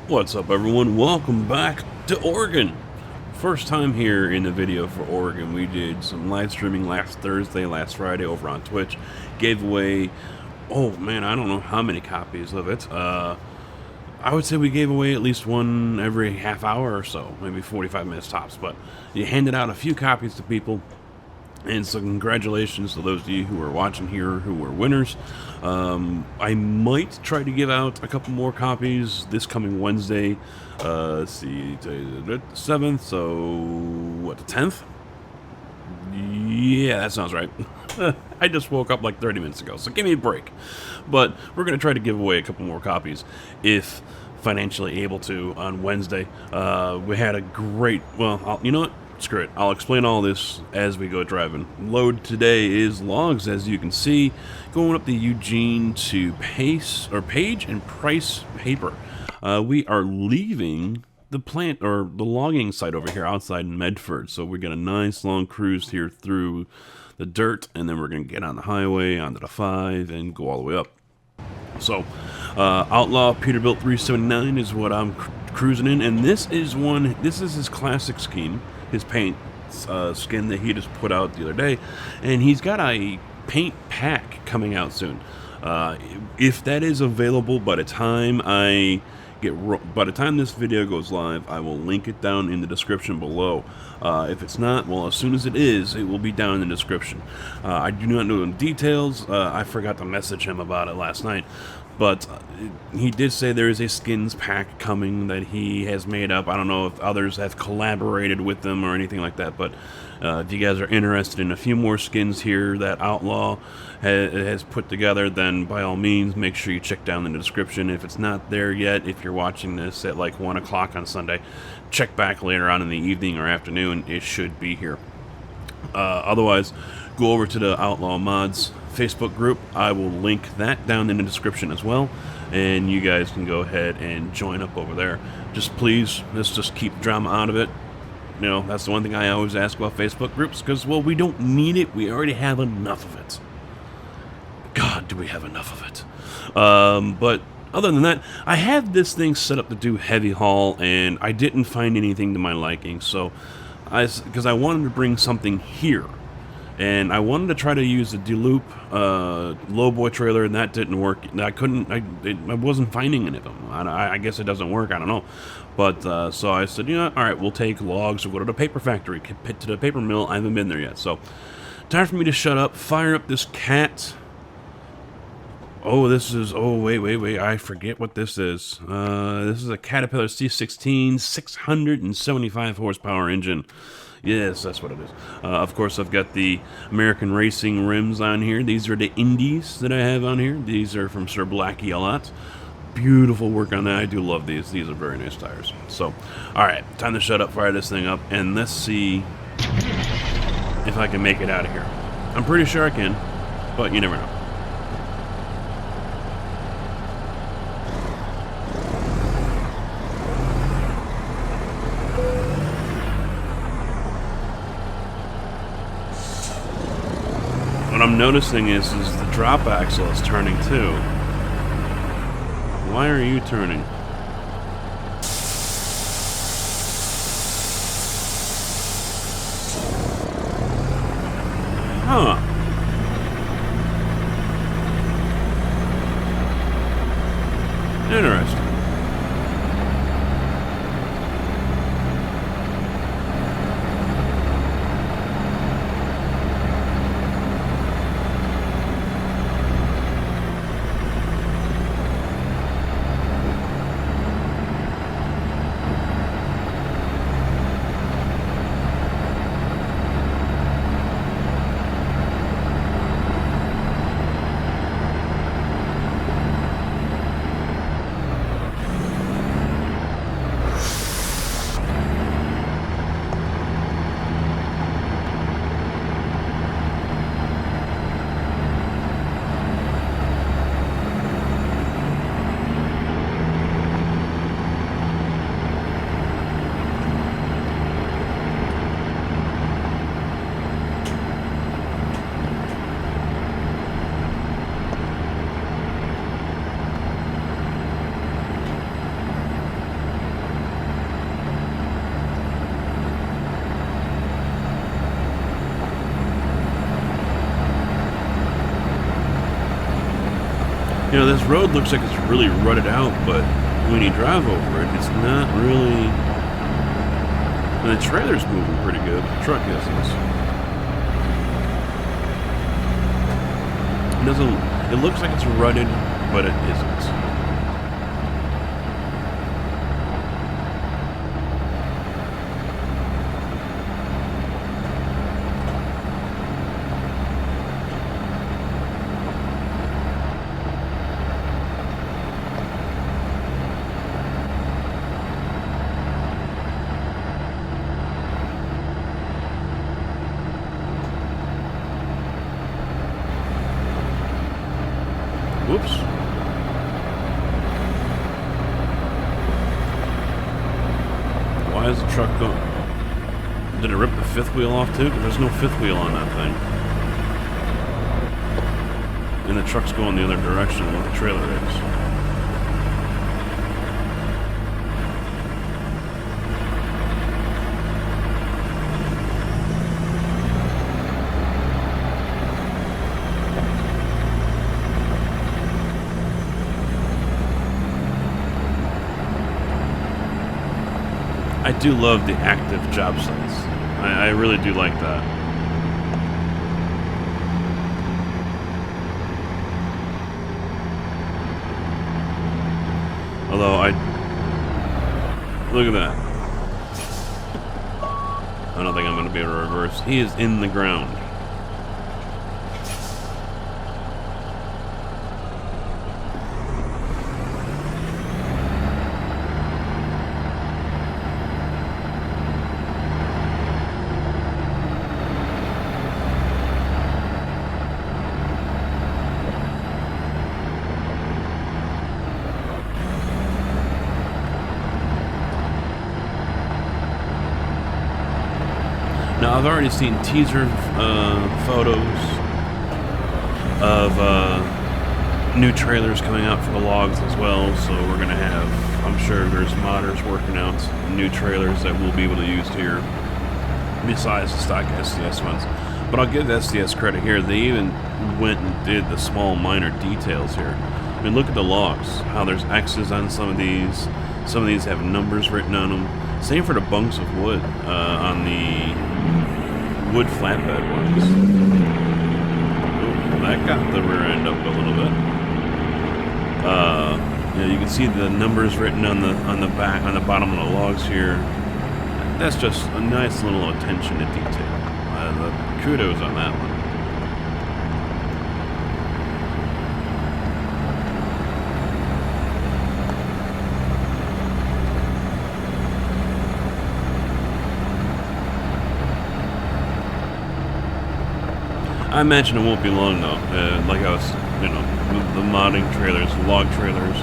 What's up, everyone? Welcome back to Oregon. First time here in the video for Oregon. We did some live streaming last Thursday, last Friday over on Twitch. Gave away, oh man, I don't know how many copies of it. I would say we gave away at least one every half hour or so, maybe 45 minutes tops. But you handed out a few copies to people. And so congratulations to those of you who are watching here who were winners. I might try to give out a couple more copies this coming Wednesday. Let's see, the 7th, so what, the 10th? Yeah, that sounds right. I just woke up like 30 minutes ago, so give me a break. But we're going to try to give away a couple more copies if financially able to on Wednesday. We had a great, well, you know what? Screw it. I'll explain all this as we go driving. Load today is logs, as you can see, going up the Eugene to Page and Price Paper. We are leaving the plant or the logging site over here outside in Medford. So we got a nice long cruise here through the dirt, and then we're going to get on the highway onto the 5 and go all the way up. So Outlaw Peterbilt 379 is what I'm cruising in, and this is his classic scheme. His paint skin that he just put out the other day, and he's got a paint pack coming out soon. If that is available by the time this video goes live, I will link it down in the description below. If it's not, well, as soon as it is, it will be down in the description. I do not know the details. I forgot to message him about it last night. But he did say there is a skins pack coming that he has made up. I don't know if others have collaborated with them or anything like that, but if you guys are interested in a few more skins here that Outlaw has put together, then by all means, make sure you check down in the description. If it's not there yet, if you're watching this at like 1 o'clock on Sunday, check back later on in the evening or afternoon. It should be here. Otherwise, go over to the Outlaw Mods Facebook group. I will link that down in the description as well, and you guys can go ahead and join up over there. Just please, let's just keep drama out of it. You know, that's the one thing I always ask about Facebook groups, because, well, we don't need it. We already have enough of it. God, do we have enough of it. But other than that, I have this thing set up to do heavy haul, and I didn't find anything to my liking, so because I wanted to bring something here. And I wanted to try to use the Deloop lowboy trailer, and that didn't work. I wasn't finding any of them. I guess it doesn't work. I don't know. But so I said, you know, all right, we'll take logs. We'll go to the paper factory, to the paper mill. I haven't been there yet. So time for me to shut up. Fire up this cat. Oh, this is. Oh, wait. I forget what this is. This is a Caterpillar C16 675 horsepower engine. Yes, that's what it is. Of course, I've got the American Racing rims on here. These are the Indies that I have on here. These are from Sir Blackie a lot. Beautiful work on that. I do love these. These are very nice tires. So, all right, time to shut up, fire this thing up, and let's see if I can make it out of here. I'm pretty sure I can, but you never know. What I'm noticing is the drop axle is turning too. Why are you turning? Huh. Interesting. You know, this road looks like it's really rutted out, but when you drive over it, it's not really. And the trailer's moving pretty good. The truck isn't. It doesn't. It looks like it's rutted, but it isn't. Whoops. Why is the truck going? Did it rip the fifth wheel off too? Because there's no fifth wheel on that thing. And the truck's going the other direction than what the trailer is. I do love the active job sites. I really do like that. Although look at that. I don't think I'm going to be able to reverse. He is in the ground. Now, I've already seen teaser photos of new trailers coming out for the logs as well, so we're going to have, I'm sure there's modders working out new trailers that we'll be able to use here, besides the stock SCS ones. But I'll give SCS credit here, they even went and did the small minor details here. I mean, look at the logs, how there's X's on some of these have numbers written on them. Same for the bunks of wood on the wood flatbed ones. Ooh, that got the rear end up a little bit. You know, you can see the numbers written on the back, on the bottom of the logs here. That's just a nice little attention to detail. Kudos on that one. I imagine it won't be long though. Like I was, you know, the modding trailers, log trailers,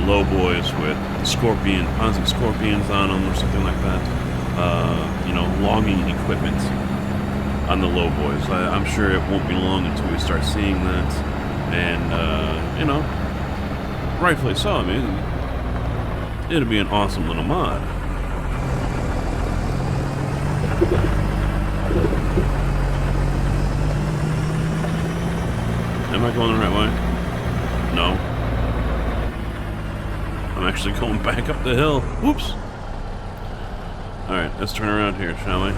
low boys with scorpion, Ponzi scorpions on them or something like that. You know, logging equipment on the low boys. I'm sure it won't be long until we start seeing that, and you know, rightfully so. I mean, it'll be an awesome little mod. Am I going the right way? No. I'm actually going back up the hill. Whoops. Alright, let's turn around here, shall we?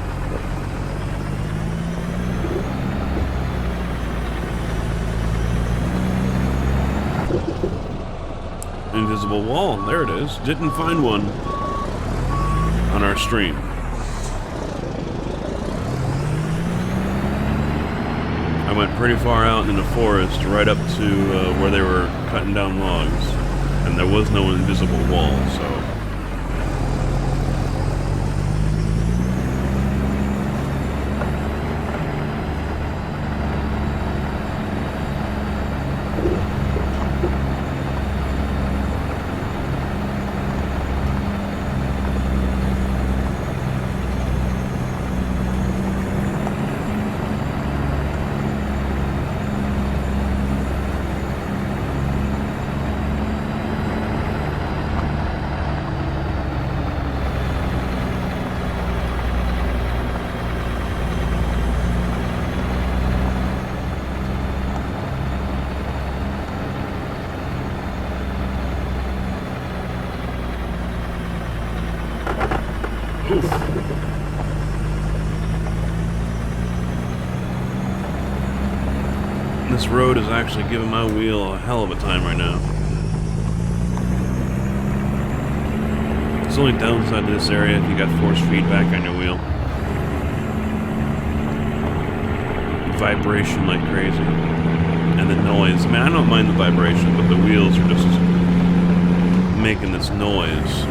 Invisible wall. There it is. Didn't find one on our stream. I went pretty far out in the forest, right up to where they were cutting down logs, and there was no invisible wall, so... This road is actually giving my wheel a hell of a time right now. It's the only downside to this area if you got force feedback on your wheel. Vibration like crazy. And the noise. I mean, I don't mind the vibration, but the wheels are just making this noise.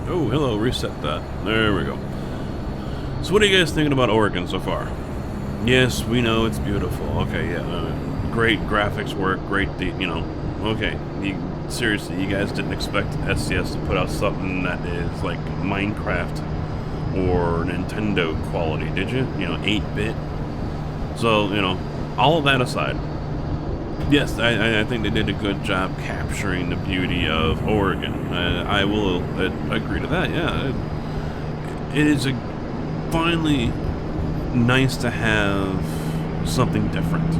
Oh, hello, reset that. There we go. So what are you guys thinking about Oregon so far? Yes, we know it's beautiful. Okay, yeah. Great graphics work, great, okay. Seriously, you guys didn't expect SCS to put out something that is like Minecraft or Nintendo quality, did you? 8-bit. So, all of that aside, yes, I think they did a good job capturing the beauty of Oregon. I will agree to that, yeah. It is finally nice to have something different.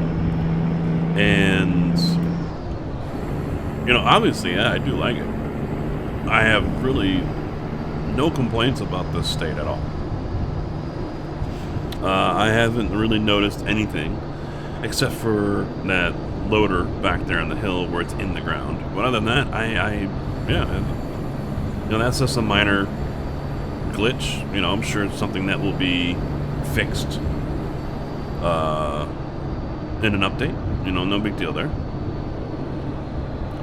And, obviously, yeah, I do like it. I have really no complaints about this state at all. I haven't really noticed anything except for that loader back there on the hill where it's in the ground. But other than that, that's just a minor glitch. I'm sure it's something that will be fixed in an update. No big deal there.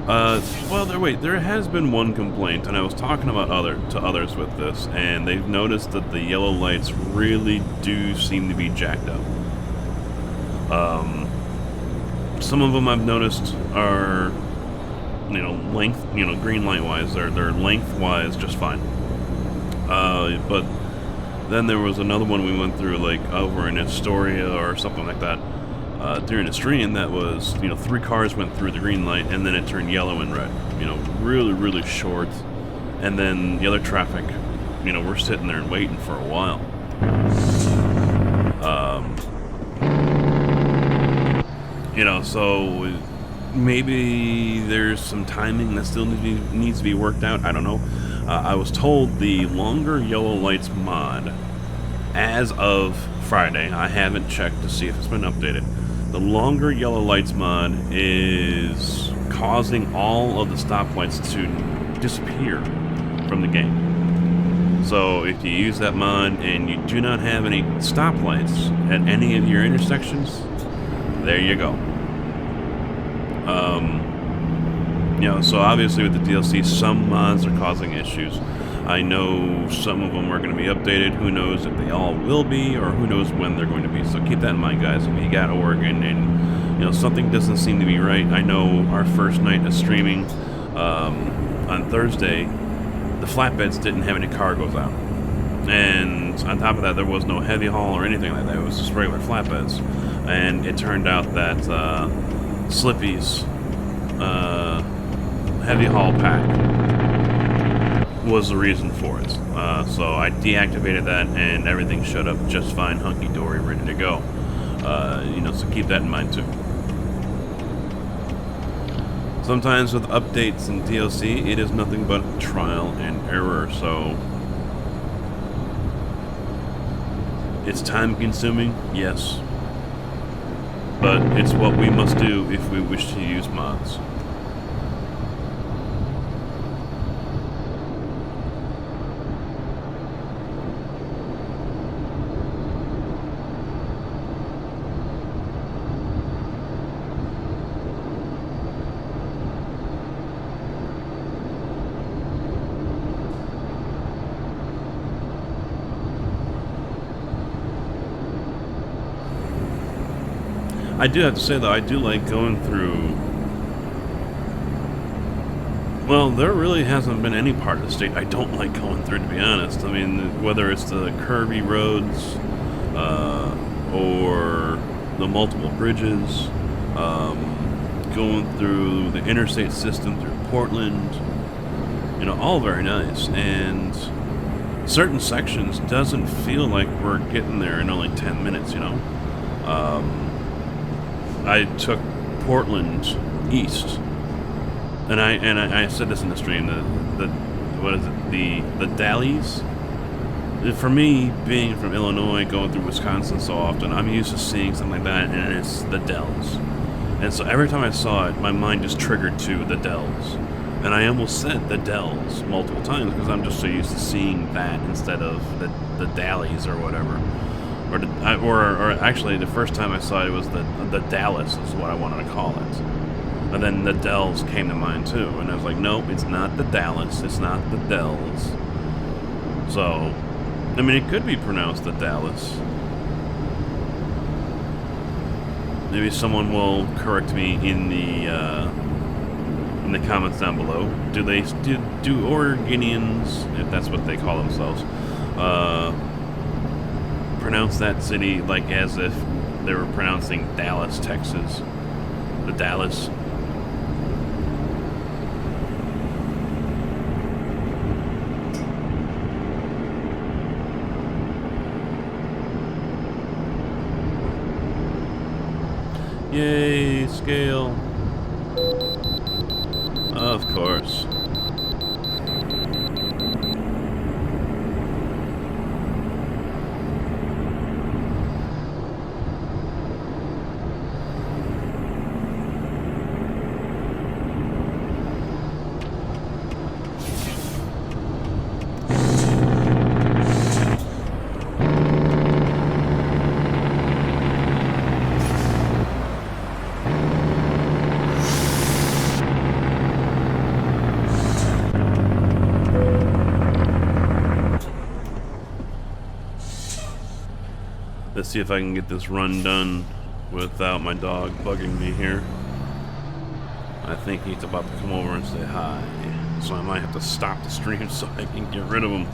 There has been one complaint, and I was talking about others with this, and they've noticed that the yellow lights really do seem to be jacked up. Some of them I've noticed are, length, green light wise, they're lengthwise just fine. But then there was another one we went through, like over in Astoria or something like that, during the stream that was, 3 cars went through the green light and then it turned yellow and red. Really, really short. And then the other traffic, we're sitting there and waiting for a while. So maybe there's some timing that still needs to be worked out. I don't know. I was told the longer yellow lights mod, as of Friday, I haven't checked to see if it's been updated. The longer yellow lights mod is causing all of the stoplights to disappear from the game. So if you use that mod and you do not have any stoplights at any of your intersections, there you go. So obviously with the DLC, some mods are causing issues. I know some of them are going to be updated. Who knows if they all will be, or who knows when they're going to be. So keep that in mind, guys. If you got Oregon and something doesn't seem to be right. I know our first night of streaming on Thursday, the flatbeds didn't have any cargoes out, and on top of that, there was no heavy haul or anything like that. It was just regular flatbeds, and it turned out that Slippy's heavy haul pack was the reason for it. So I deactivated that and everything showed up just fine, hunky-dory, ready to go. So keep that in mind too. Sometimes with updates and DLC, it is nothing but trial and error, so it's time consuming, yes. But it's what we must do if we wish to use mods. I do have to say, though, I do like going through... Well, there really hasn't been any part of the state I don't like going through, to be honest. I mean, whether it's the curvy roads, or the multiple bridges, going through the interstate system through Portland, you know, all very nice. And certain sections doesn't feel like we're getting there in only 10 minutes, you know. I took Portland east, and I said this in the stream, the what is it, the Dallies. For me, being from Illinois, going through Wisconsin so often, I'm used to seeing something like that, and it's the Dells. And so every time I saw it, my mind just triggered to the Dells. And I almost said the Dells multiple times because I'm just so used to seeing that instead of the Dallies or whatever. Or actually, the first time I saw it was the Dallas is what I wanted to call it. And then the Dells came to mind too. And I was like, nope, it's not the Dallas, it's not the Dells. So... I mean, it could be pronounced the Dallas. Maybe someone will correct me in the comments down below. Do Oregonians, if that's what they call themselves, pronounce that city like as if they were pronouncing Dallas, Texas? The Dallas. Yay, scale. Of course. Let's see if I can get this run done without my dog bugging me here. I think he's about to come over and say hi, so I might have to stop the stream so I can get rid of him.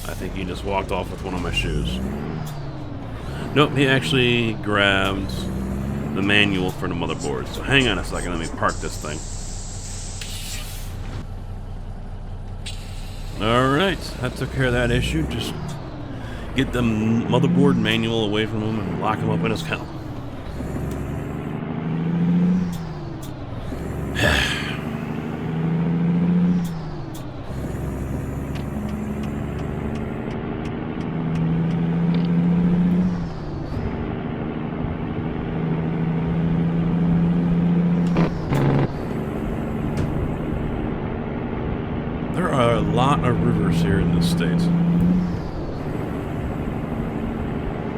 I think he just walked off with one of my shoes. Nope, he actually grabbed the manual for the motherboard. So hang on a second, let me park this thing. Alright, that took care of that issue. Just get the motherboard manual away from him and lock him up in his kennel. There are a lot of rivers here in this state.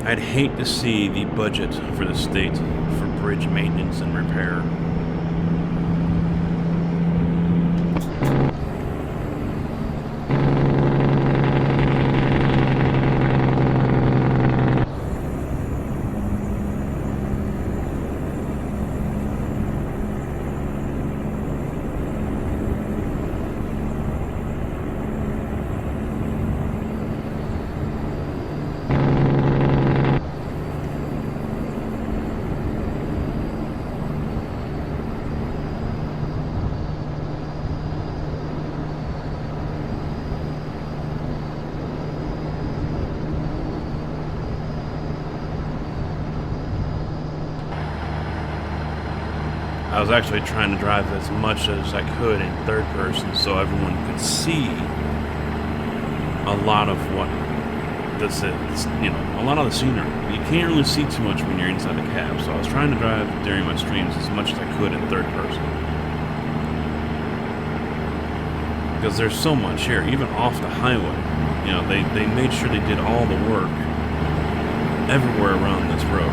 I'd hate to see the budget for the state for bridge maintenance and repair. I was actually trying to drive as much as I could in third person so everyone could see a lot of what this is, you know, a lot of the scenery. You can't really see too much when you're inside the cab, so I was trying to drive during my streams as much as I could in third person. Because there's so much here, even off the highway. You know, they made sure they did all the work everywhere around this road.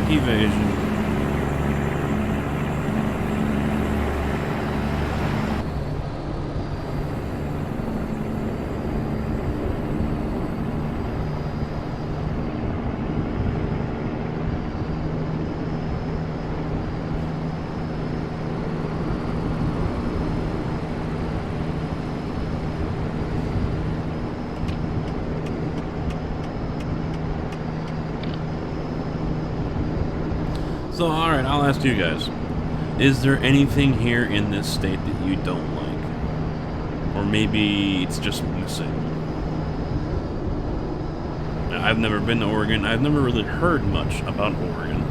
Quick evasion. So, alright, I'll ask you guys. Is there anything here in this state that you don't like? Or maybe it's just missing? Now, I've never been to Oregon. I've never really heard much about Oregon,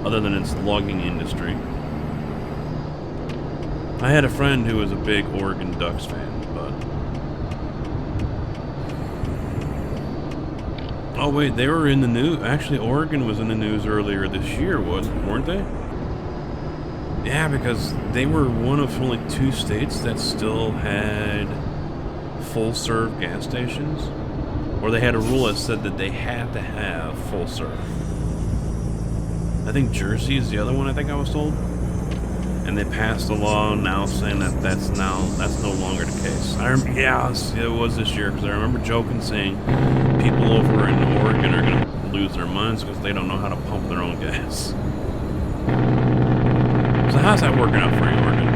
other than its logging industry. I had a friend who was a big Oregon Ducks fan, but... Oh wait, they were in the news. Actually, Oregon was in the news earlier this year, weren't they? Yeah, because they were one of only 2 states that still had full-serve gas stations. Or they had a rule that said that they had to have full-serve. I think Jersey is the other one, I think I was told. And they passed a law now saying that that's no longer the case. Yes, it was this year, because I remember joking saying people over in Oregon are going to lose their minds because they don't know how to pump their own gas. So how's that working out for you, Oregon?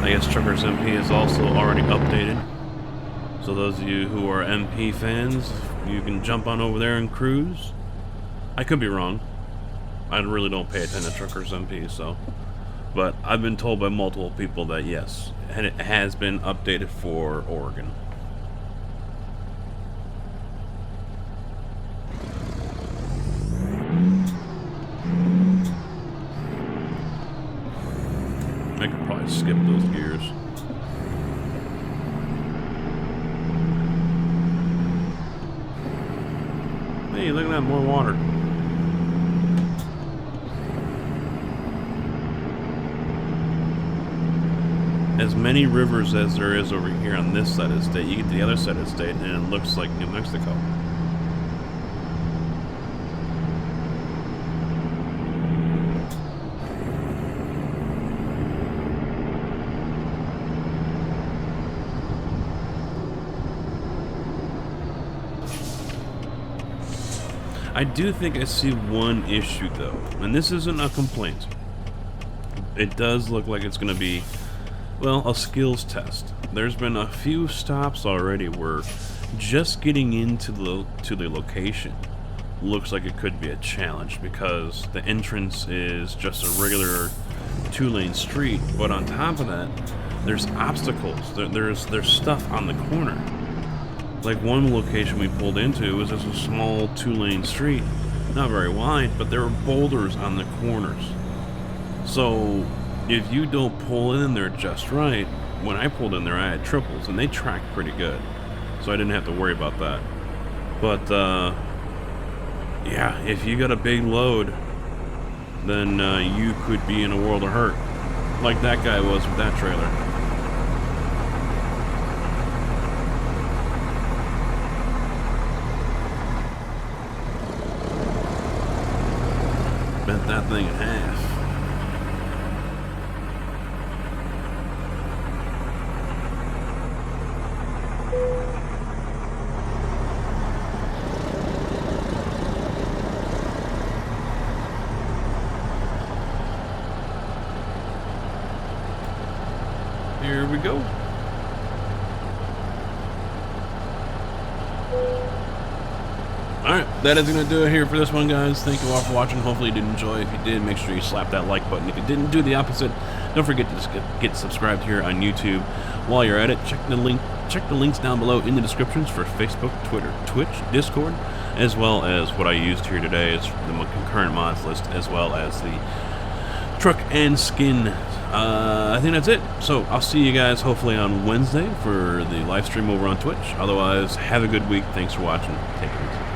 I guess Truckers MP is also already updated. So those of you who are MP fans, you can jump on over there and cruise. I could be wrong. I really don't pay attention to Truckers MP, so. But I've been told by multiple people that yes, and it has been updated for Oregon. I could probably skip those gears. Hey, look at that, more water. As many rivers as there is over here on this side of the state, you get to the other side of the state and it looks like New Mexico. I do think I see one issue though, and this isn't a complaint. It does look like it's going to be, well, a skills test. There's been a few stops already where just getting into the location looks like it could be a challenge because the entrance is just a regular 2-lane street, but on top of that, there's obstacles. There's stuff on the corner. Like one location we pulled into was just a small 2-lane street, not very wide, but there were boulders on the corners. So if you don't pull in there just right, when I pulled in there I had triples and they tracked pretty good, so I didn't have to worry about that. But yeah, if you got a big load, then you could be in a world of hurt, like that guy was with that trailer. Bent that thing in half. go. Alright, that is going to do it here for this one, guys. Thank you all for watching. Hopefully you did enjoy. If you did, make sure you slap that like button. If you didn't, do the opposite. Don't forget to just get subscribed here on YouTube. While you're at it, check the links down below in the descriptions for Facebook, Twitter, Twitch, Discord, as well as what I used here today is the concurrent mods list, as well as the truck and skin. I think that's it. So I'll see you guys hopefully on Wednesday for the live stream over on Twitch. Otherwise, have a good week. Thanks for watching. Take it easy.